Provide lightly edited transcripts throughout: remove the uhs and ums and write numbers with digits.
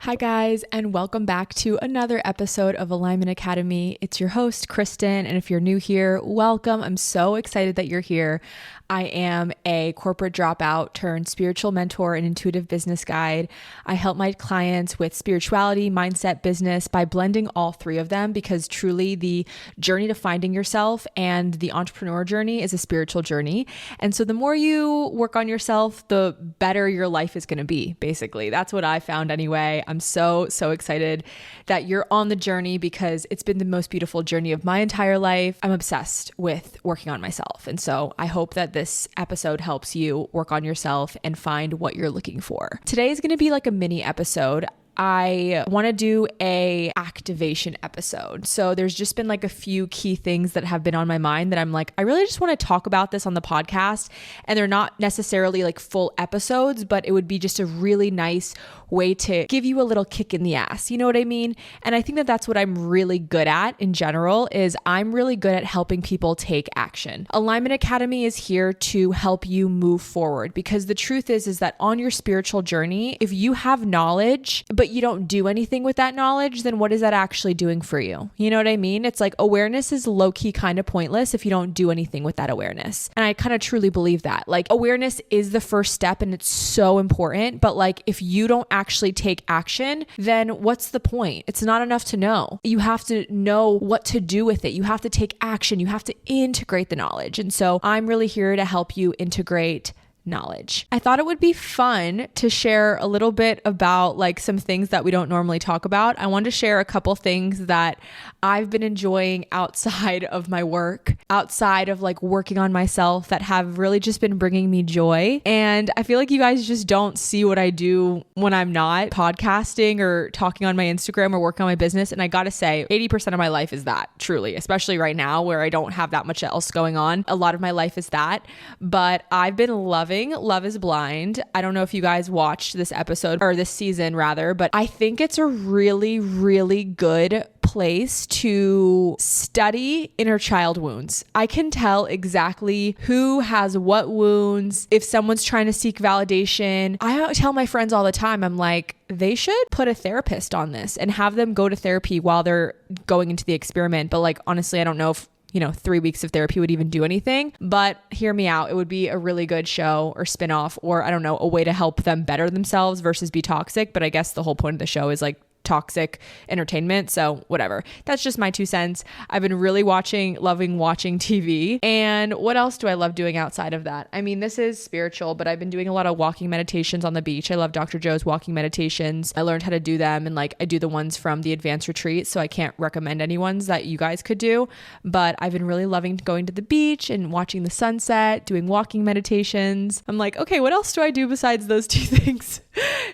Hi guys, and welcome back to another episode of Alignment Academy. It's your host, Kristen, and if you're new here, welcome. I'm so excited that you're here. I am a corporate dropout turned spiritual mentor and intuitive business guide. I help my clients with spirituality, mindset, business by blending all three of them because truly the journey to finding yourself and the entrepreneur journey is a spiritual journey. And so the more you work on yourself, the better your life is going to be, basically. That's what I found anyway. I'm so excited that you're on the journey because it's been the most beautiful journey of my entire life. I'm obsessed with working on myself. And so I hope that this episode helps you work on yourself and find what you're looking for. Today is going to be like a mini episode. I want to do a activation episode. So there's just been like a few key things that have been on my mind that I'm like, I really just want to talk about this on the podcast. And they're not necessarily like full episodes, but it would be just a really nice way to give you a little kick in the ass. You know what I mean? And I think that that's what I'm really good at in general is I'm really good at helping people take action. Alignment Academy is here to help you move forward because the truth is that on your spiritual journey, if you have knowledge, but you don't do anything with that knowledge, then what is that actually doing for you? You know what I mean? It's like awareness is low-key kind of pointless if you don't do anything with that awareness. And I kind of truly believe that. Like awareness is the first step and it's so important. But like if you don't actually take action, then what's the point? It's not enough to know. You have to know what to do with it. You have to take action. You have to integrate the knowledge. And so I'm really here to help you integrate knowledge. I thought it would be fun to share a little bit about like some things that we don't normally talk about. I wanted to share a couple things that I've been enjoying outside of my work, outside of like working on myself that have really just been bringing me joy. And I feel like you guys just don't see what I do when I'm not podcasting or talking on my Instagram or working on my business. And I gotta say, 80% of my life is that, truly, especially right now where I don't have that much else going on. A lot of my life is that, but I've been loving Love is Blind. I don't know if you guys watched this episode or this season rather, but I think it's a really good place to study inner child wounds. I can tell exactly who has what wounds. If someone's trying to seek validation, I tell my friends all the time, I'm like, they should put a therapist on this and have them go to therapy while they're going into the experiment. But like, honestly, I don't know if 3 weeks of therapy would even do anything, but hear me out. It would be a really good show or spinoff, or I don't know, a way to help them better themselves versus be toxic. But I guess the whole point of the show is like toxic entertainment. So whatever. That's just my 2 cents. I've been really loving watching TV. And what else do I love doing outside of that? I mean, this is spiritual, but I've been doing a lot of walking meditations on the beach. I love Dr. Joe's walking meditations. I learned how to do them and like I do the ones from the advanced retreat. So I can't recommend any ones that you guys could do, but I've been really loving going to the beach and watching the sunset, doing walking meditations. I'm like, okay, what else do I do besides those 2 things?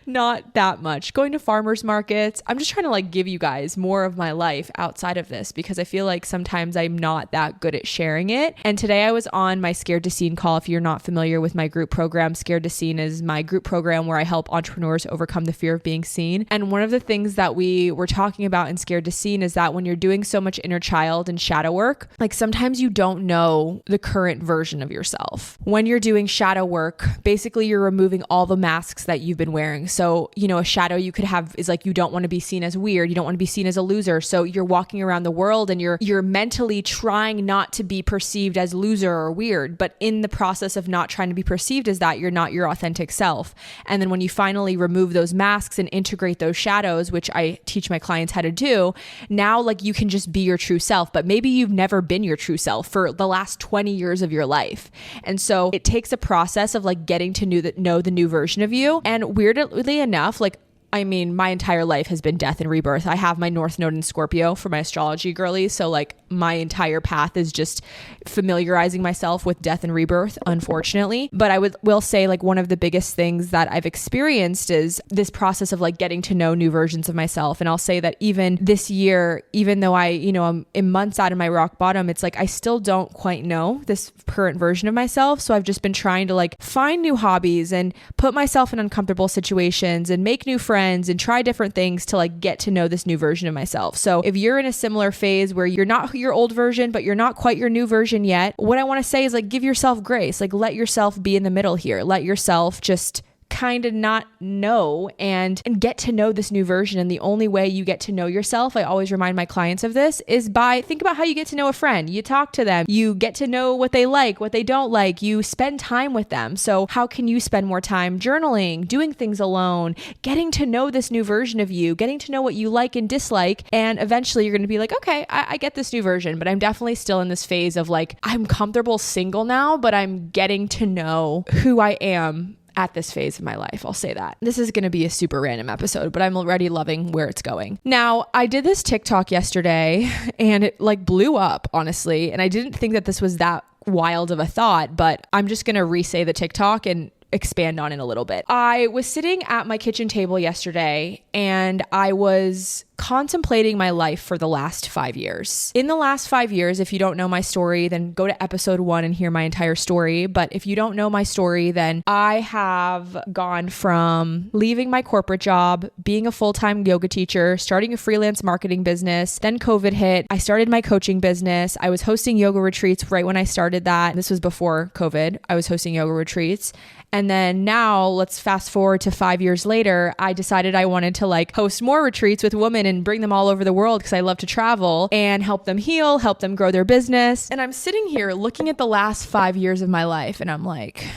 Not that much. Going to farmers markets. I'm just trying to like give you guys more of my life outside of this because I feel like sometimes I'm not that good at sharing it. And today I was on my Scared to Seen call. If you're not familiar with my group program, Scared to Seen is my group program where I help entrepreneurs overcome the fear of being seen. And one of the things that we were talking about in Scared to Seen is that when you're doing so much inner child and shadow work, like sometimes you don't know the current version of yourself. When you're doing shadow work, basically you're removing all the masks that you've been wearing. So, a shadow you could have is like you don't want to be seen as weird. You don't want to be seen as a loser. So you're walking around the world and you're mentally trying not to be perceived as loser or weird. But in the process of not trying to be perceived as that, you're not your authentic self. And then when you finally remove those masks and integrate those shadows, which I teach my clients how to do, now like you can just be your true self. But maybe you've never been your true self for the last 20 years of your life. And so it takes a process of like getting to know the new version of you. And weirdly enough, like I mean, my entire life has been death and rebirth. I have my North Node in Scorpio for my astrology girlies. So like my entire path is just familiarizing myself with death and rebirth, unfortunately. But I will say like one of the biggest things that I've experienced is this process of like getting to know new versions of myself. And I'll say that even this year, even though I'm in months out of my rock bottom, it's like I still don't quite know this current version of myself. So I've just been trying to like find new hobbies and put myself in uncomfortable situations and make new friends and try different things to like get to know this new version of myself. So if you're in a similar phase where you're not your old version, but you're not quite your new version yet, what I want to say is like give yourself grace, like let yourself be in the middle here. Let yourself just kind of not know and get to know this new version. And the only way you get to know yourself, I always remind my clients of this, is by think about how you get to know a friend. You talk to them, you get to know what they like, what they don't like, you spend time with them. So how can you spend more time journaling, doing things alone, getting to know this new version of you, getting to know what you like and dislike. And eventually you're going to be like, okay, I get this new version, but I'm definitely still in this phase of like, I'm comfortable single now, but I'm getting to know who I am at this phase of my life. I'll say that. This is going to be a super random episode, but I'm already loving where it's going. Now, I did this TikTok yesterday and it like blew up, honestly. And I didn't think that this was that wild of a thought, but I'm just going to re-say the TikTok and expand on it a little bit. I was sitting at my kitchen table yesterday and I was contemplating my life for the last 5 years. In the last 5 years, if you don't know my story, then go to episode 1 and hear my entire story. But if you don't know my story, then I have gone from leaving my corporate job, being a full-time yoga teacher, starting a freelance marketing business. Then COVID hit. I started my coaching business. I was hosting yoga retreats right when I started that. This was before COVID. I was hosting yoga retreats. And then now let's fast forward to 5 years later, I decided I wanted to like host more retreats with women and bring them all over the world because I love to travel and help them heal, help them grow their business. And I'm sitting here looking at the last 5 years of my life and I'm like,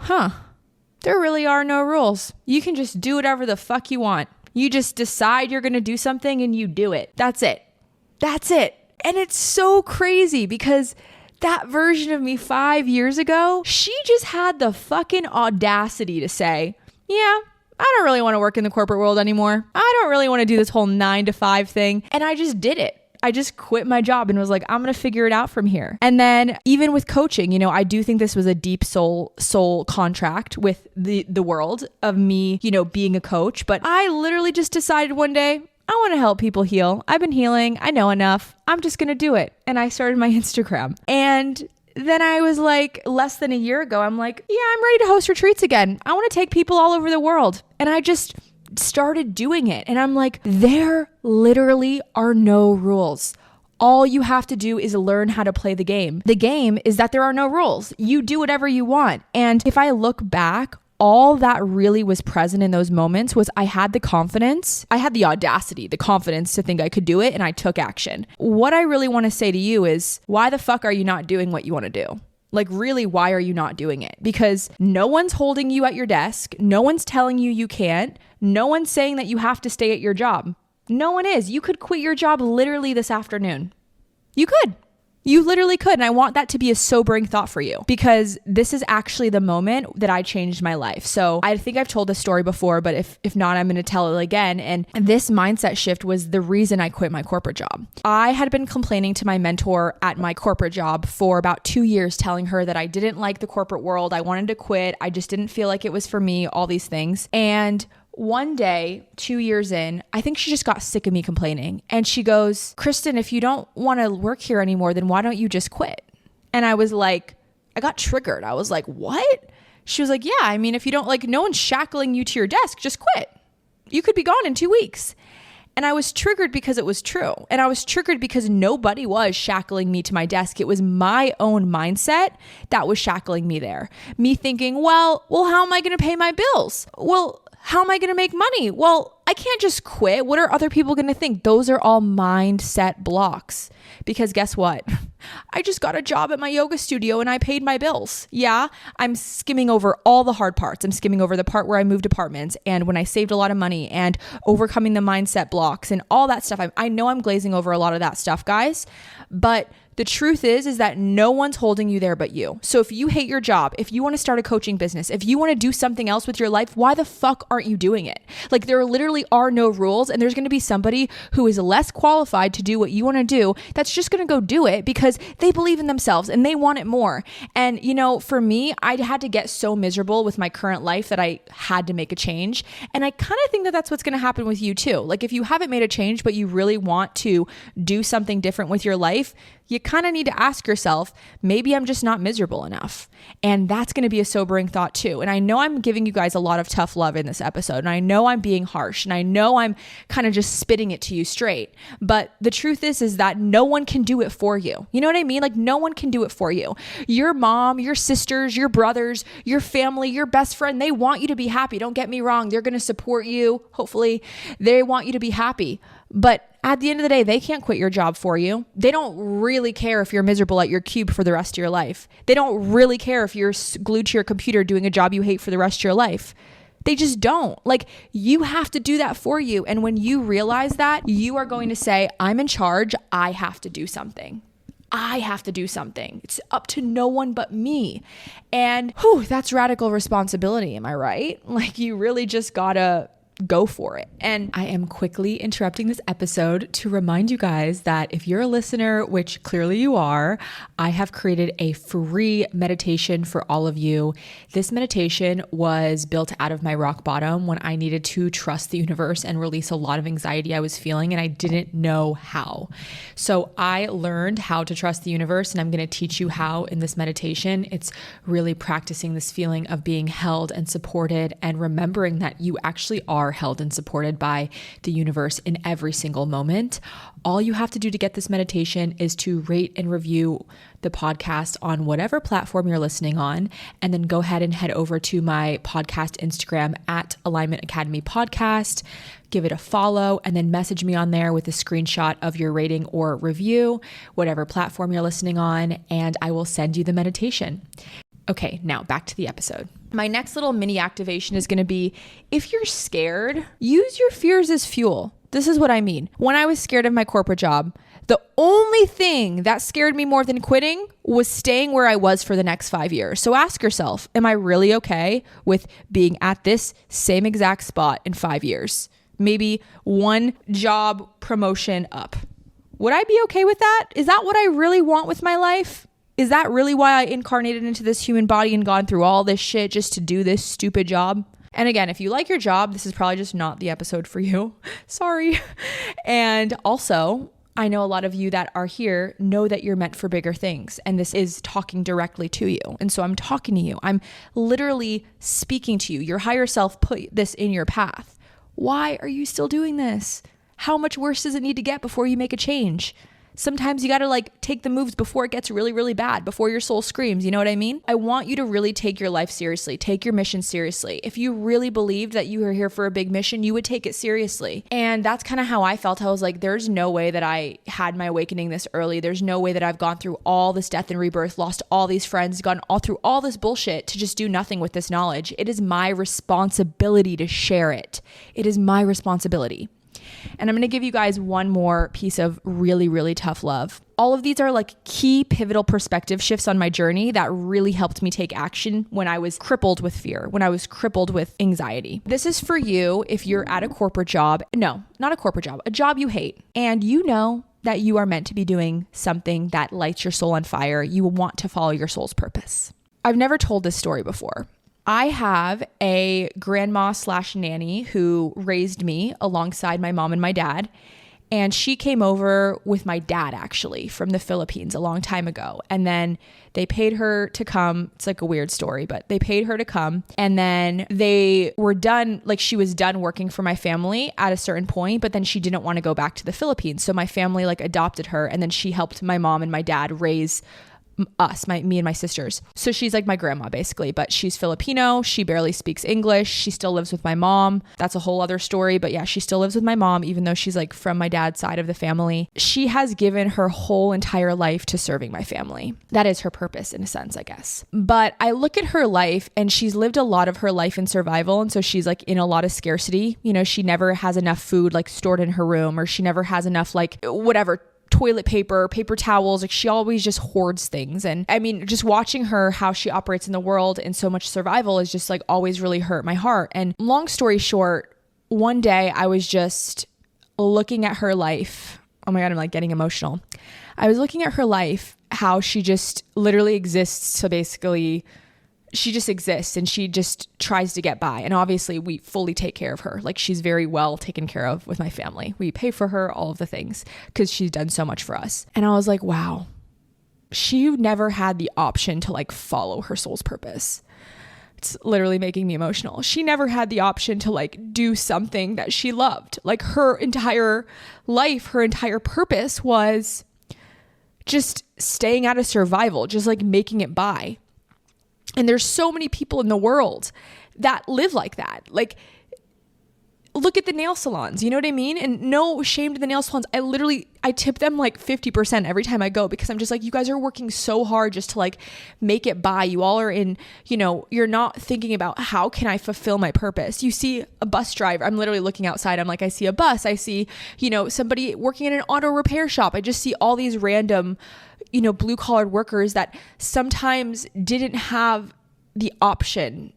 there really are no rules. You can just do whatever the fuck you want. You just decide you're going to do something and you do it. That's it. That's it. And it's so crazy because that version of me 5 years ago, she just had the fucking audacity to say, yeah, I don't really want to work in the corporate world anymore. I don't really want to do this whole 9 to 5 thing. And I just did it. I just quit my job and was like, I'm going to figure it out from here. And then even with coaching, you know, I do think this was a deep soul contract with the world of me, you know, being a coach. But I literally just decided one day, I want to help people heal. I've been healing. I know enough. I'm just going to do it. And I started my Instagram. And then I was like, less than a year ago, I'm like, yeah, I'm ready to host retreats again. I want to take people all over the world. And I just started doing it. And I'm like, there literally are no rules. All you have to do is learn how to play the game. The game is that there are no rules. You do whatever you want. And if I look back, all that really was present in those moments was I had the confidence, I had the audacity, the confidence to think I could do it, and I took action. What I really want to say to you is, why the fuck are you not doing what you want to do? Like, really, why are you not doing it? Because no one's holding you at your desk. No one's telling you you can't. No one's saying that you have to stay at your job. No one is. You could quit your job literally this afternoon. You could. You literally could. And I want that to be a sobering thought for you because this is actually the moment that I changed my life. So I think I've told this story before, but if not, I'm going to tell it again. And this mindset shift was the reason I quit my corporate job. I had been complaining to my mentor at my corporate job for about 2 years, telling her that I didn't like the corporate world. I wanted to quit. I just didn't feel like it was for me, all these things. And one day, 2 years in, I think she just got sick of me complaining. And she goes, Kristen, if you don't want to work here anymore, then why don't you just quit? And I was like, I got triggered. I was like, what? She was like, yeah, I mean, if you don't like, no one's shackling you to your desk, just quit. You could be gone in 2 weeks. And I was triggered because it was true. And I was triggered because nobody was shackling me to my desk. It was my own mindset that was shackling me there. Me thinking, well, how am I going to pay my bills? Well, how am I going to make money? Well, I can't just quit. What are other people going to think? Those are all mindset blocks. Because guess what? I just got a job at my yoga studio and I paid my bills. Yeah, I'm skimming over all the hard parts. I'm skimming over the part where I moved apartments and when I saved a lot of money and overcoming the mindset blocks and all that stuff. I know I'm glazing over a lot of that stuff, guys, but the truth is that no one's holding you there but you. So if you hate your job, if you want to start a coaching business, if you want to do something else with your life, why the fuck aren't you doing it? Like, there literally are no rules, and there's going to be somebody who is less qualified to do what you want to do that's just going to go do it because they believe in themselves and they want it more. And, you know, for me, I had to get so miserable with my current life that I had to make a change. And I kind of think that that's what's going to happen with you too. Like, if you haven't made a change, but you really want to do something different with your life, you kind of need to ask yourself, maybe I'm just not miserable enough. And that's going to be a sobering thought too. And I know I'm giving you guys a lot of tough love in this episode. And I know I'm being harsh. much. And I know I'm kind of just spitting it to you straight, but the truth is that no one can do it for you. You know what I mean? Like no one can do it for you. Your mom, your sisters, your brothers, your family, your best friend, they want you to be happy. Don't get me wrong. They're going to support you. Hopefully they want you to be happy. But at the end of the day, they can't quit your job for you. They don't really care if you're miserable at your cube for the rest of your life. They don't really care if you're glued to your computer doing a job you hate for the rest of your life. They just don't. Like, you have to do that for you. And when you realize that, you are going to say, I'm in charge. I have to do something. I have to do something. It's up to no one but me. And that's radical responsibility. Am I right? Like, you really just gotta go for it. And I am quickly interrupting this episode to remind you guys that if you're a listener, which clearly you are, I have created a free meditation for all of you. This meditation was built out of my rock bottom when I needed to trust the universe and release a lot of anxiety I was feeling, and I didn't know how. So I learned how to trust the universe, and I'm going to teach you how in this meditation. It's really practicing this feeling of being held and supported and remembering that you actually are held and supported by the universe in every single moment. All you have to do to get this meditation is to rate and review the podcast on whatever platform you're listening on, and then go ahead and head over to my podcast Instagram at Alignment Academy Podcast, give it a follow, and then message me on there with a screenshot of your rating or review, whatever platform you're listening on, and I will send you the meditation. Okay, now back to the episode. My next little mini activation is going to be, if you're scared, use your fears as fuel. This is what I mean. When I was scared of my corporate job, the only thing that scared me more than quitting was staying where I was for the next 5 years. So ask yourself, am I really okay with being at this same exact spot in 5 years? Maybe one job promotion up. Would I be okay with that? Is that what I really want with my life? Is that really why I incarnated into this human body and gone through all this shit just to do this stupid job? And again, if you like your job, this is probably just not the episode for you. Sorry. And also, I know a lot of you that are here know that you're meant for bigger things. And this is talking directly to you. And so I'm talking to you. I'm literally speaking to you. Your higher self put this in your path. Why are you still doing this? How much worse does it need to get before you make a change? Sometimes you got to take the moves before it gets really, really bad, before your soul screams. You know what I mean? I want you to really take your life seriously. Take your mission seriously. If you really believed that you were here for a big mission, you would take it seriously. And that's kind of how I felt. I was like, there's no way that I had my awakening this early. There's no way that I've gone through all this death and rebirth, lost all these friends, gone all through all this bullshit to just do nothing with this knowledge. It is my responsibility to share it. It is my responsibility. And I'm going to give you guys one more piece of really, really tough love. All of these are key pivotal perspective shifts on my journey that really helped me take action when I was crippled with fear, when I was crippled with anxiety. This is for you if you're at a corporate job. No, not a corporate job, a job you hate. And you know that you are meant to be doing something that lights your soul on fire. You want to follow your soul's purpose. I've never told this story before. I have a grandma/nanny who raised me alongside my mom and my dad. And she came over with my dad actually from the Philippines a long time ago. And then they paid her to come. It's a weird story, but they paid her to come. And then they were done, she was done working for my family at a certain point, but then she didn't want to go back to the Philippines. So my family adopted her, and then she helped my mom and my dad raise us, me and my sisters. So she's my grandma basically, but she's Filipino. She barely speaks English. She still lives with my mom. That's a whole other story, but yeah, she still lives with my mom, even though she's from my dad's side of the family. She has given her whole entire life to serving my family. That is her purpose in a sense, I guess. But I look at her life, and she's lived a lot of her life in survival. And so she's in a lot of scarcity. She never has enough food stored in her room, or she never has enough whatever, toilet paper towels. She always just hoards things. And I mean, just watching her, how she operates in the world in so much survival is just always really hurt my heart. And long story short, one day I was just looking at her life. Oh my God, I'm getting emotional. I was looking at her life, how she just literally exists. So basically she just exists and she just tries to get by. And obviously we fully take care of her. She's very well taken care of with my family. We pay for her, all of the things, because she's done so much for us. And I was like, wow, she never had the option to follow her soul's purpose, It's literally making me emotional. She never had the option to like do something that she loved. Like her entire life, her entire purpose was just staying out of survival, just like making it by. And there's so many people in the world that live like that. Like, look at the nail salons, you know what I mean? And no shame to the nail salons. I tip them like 50% every time I go, because I'm just like, you guys are working so hard just to like make it by. You all are in, you're not thinking about how can I fulfill my purpose. You see a bus driver. I'm literally looking outside. I'm like, I see a bus. I see, somebody working in an auto repair shop. I just see all these random, blue collared workers that sometimes didn't have the option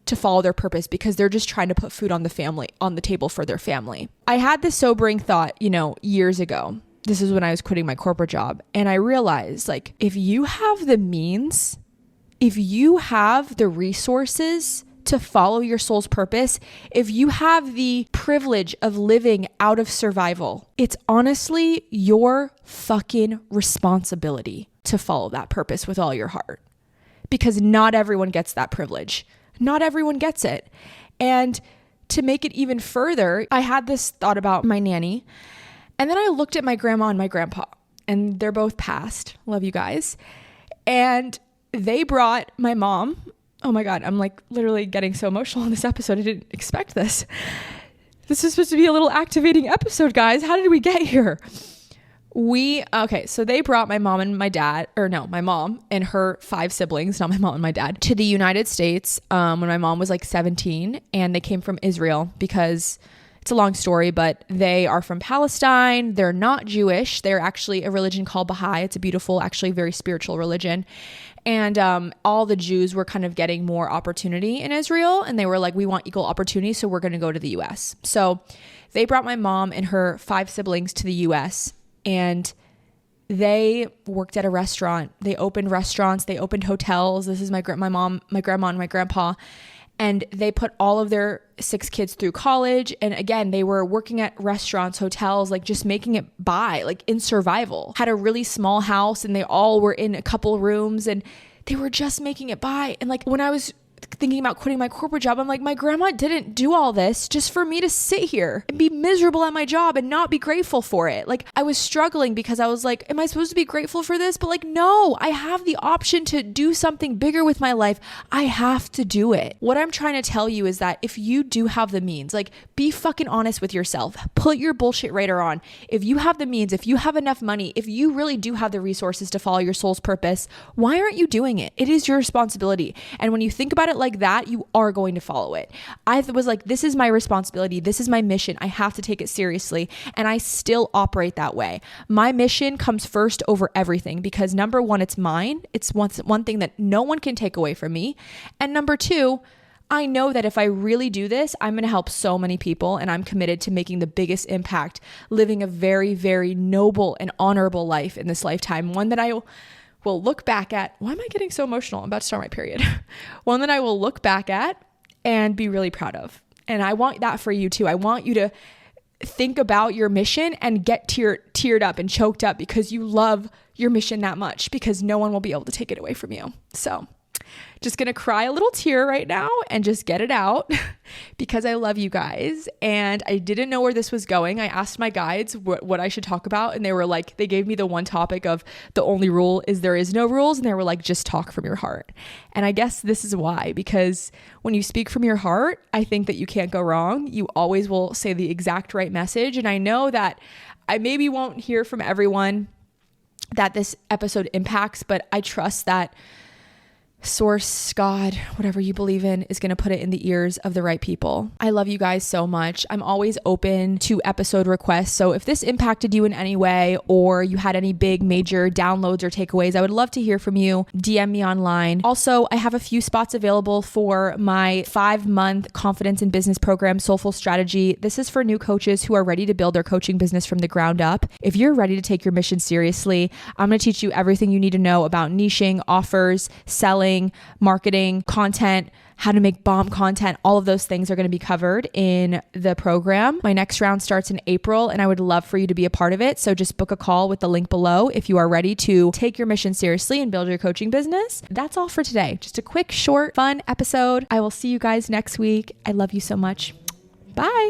to follow their purpose because they're just trying to put food on the table for their family. I had this sobering thought, years ago. This is when I was quitting my corporate job. And I realized, like, if you have the means, if you have the resources to follow your soul's purpose, if you have the privilege of living out of survival, it's honestly your fucking responsibility to follow that purpose with all your heart. Because not everyone gets that privilege. Not everyone gets it. And to make it even further, I had this thought about my nanny. And then I looked at my grandma and my grandpa, and they're both passed. Love you guys. And they brought my mom. Oh my God, I'm like literally getting so emotional on this episode. I didn't expect this. This is supposed to be a little activating episode, guys. How did we get here? So they brought my mom and my mom and her 5 siblings, not my mom and my dad, to the United States when my mom was like 17, and they came from Israel because it's a long story, but they are from Palestine. They're not Jewish. They're actually a religion called Baha'i. It's a beautiful, actually very spiritual religion. And all the Jews were kind of getting more opportunity in Israel, and they were like, we want equal opportunity, so we're going to go to the US. So they brought my mom and her 5 siblings to the US. And they worked at a restaurant. They opened restaurants. They opened hotels. This is my mom, my grandma, and my grandpa. And they put all of their 6 kids through college. And again, they were working at restaurants, hotels, like just making it by, like in survival. Had a really small house, and they all were in a couple rooms, and they were just making it by. And like when I was thinking about quitting my corporate job, I'm like, my grandma didn't do all this just for me to sit here and be miserable at my job and not be grateful for it. Like, I was struggling because I was like, am I supposed to be grateful for this? But like, no, I have the option to do something bigger with my life. I have to do it. What I'm trying to tell you is that if you do have the means, like, be fucking honest with yourself. Put your bullshit radar on. If you have the means, if you have enough money, if you really do have the resources to follow your soul's purpose, why aren't you doing it? It is your responsibility. And when you think about it like that, you are going to follow it. I was like, this is my responsibility. This is my mission. I have to take it seriously. And I still operate that way. My mission comes first over everything because number one, it's mine. It's one thing that no one can take away from me. And number two, I know that if I really do this, I'm going to help so many people, and I'm committed to making the biggest impact, living a very, very noble and honorable life in this lifetime. One that I will look back at. Why am I getting so emotional? I'm about to start my period. One that I will look back at and be really proud of. And I want that for you too. I want you to think about your mission and get teared up and choked up because you love your mission that much, because no one will be able to take it away from you. So just going to cry a little tear right now and just get it out because I love you guys. And I didn't know where this was going. I asked my guides what I should talk about. And they were like, they gave me the one topic of the only rule is there is no rules. And they were like, just talk from your heart. And I guess this is why, because when you speak from your heart, I think that you can't go wrong. You always will say the exact right message. And I know that I maybe won't hear from everyone that this episode impacts, but I trust that Source, God, whatever you believe in, is going to put it in the ears of the right people. I love you guys so much. I'm always open to episode requests. So if this impacted you in any way, or you had any big major downloads or takeaways, I would love to hear from you. DM me online. Also, I have a few spots available for my 5-month confidence in business program, Soulful Strategy. This is for new coaches who are ready to build their coaching business from the ground up. If you're ready to take your mission seriously, I'm going to teach you everything you need to know about niching, offers, selling, storytelling, marketing, content, how to make bomb content. All of those things are going to be covered in the program. My next round starts in April, and I would love for you to be a part of it. So just book a call with the link below if you are ready to take your mission seriously and build your coaching business. That's all for today. Just a quick, short, fun episode. I will see you guys next week. I love you so much. Bye.